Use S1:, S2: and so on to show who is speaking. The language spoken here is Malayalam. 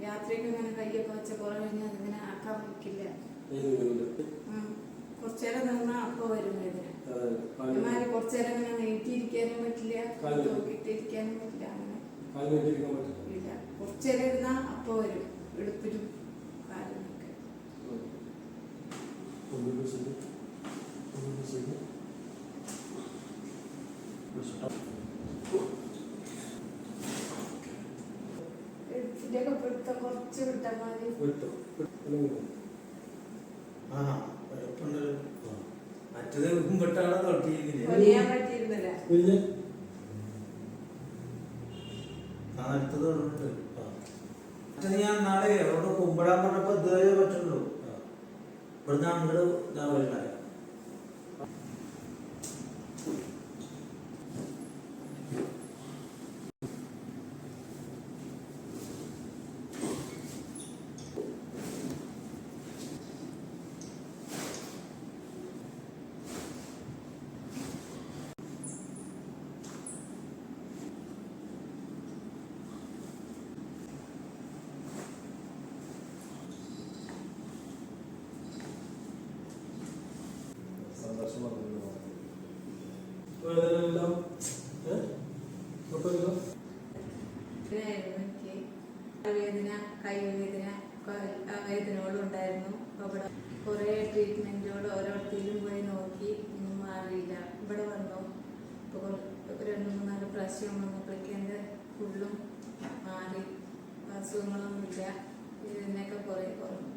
S1: യാത്രയ്ക്ക് ഇങ്ങനെ കയ്യൊക്കെ വെച്ച കുറെ കഴിഞ്ഞാൽ ഇങ്ങനെ ആക്കാൻ പറ്റില്ല. കുറച്ചേരം നിന്നാ അപ്പൊ വരും വേദന. ഇമാര് കുറച്ചേരം ഇങ്ങനെ നീട്ടിയിരിക്കാനും പറ്റില്ല, നോക്കിട്ടിരിക്കാനും പറ്റില്ല. അങ്ങനെ ഇല്ല, കുറച്ചേരം ഇരുന്നാ അപ്പൊ വരും എടുപ്പിലും കാലിനൊക്കെ. കുറച്ച് വിട്ടാൽ മതി.
S2: മറ്റത് പെട്ടാണ് തൊട്ടിയിരിക്കുന്നത്. മറ്റത് ഞാൻ നാളെ അവിടെ കുമ്പഴാൻ പറഞ്ഞപ്പോ ഇതുവരെ പറ്റുള്ളൂ. ഇവിടുന്ന് അങ്ങോട്ട് ഇതാവില്ല.
S1: വേദന, കൈവേദന, വേദനകളും ഉണ്ടായിരുന്നു. അവിടെ കുറെ ട്രീറ്റ്മെന്റുകൾ ഓരോരുത്തരും പോയി നോക്കി, ഒന്നും മാറിയില്ല. ഇവിടെ വന്നു ഇപ്പോൾ 2-3 പ്രാവശ്യം വന്നപ്പോഴേക്കും എൻ്റെ ഫുള്ളും മാറി, അസുഖങ്ങളൊന്നുമില്ല. ഇതിനൊക്കെ കുറേ കുറഞ്ഞു.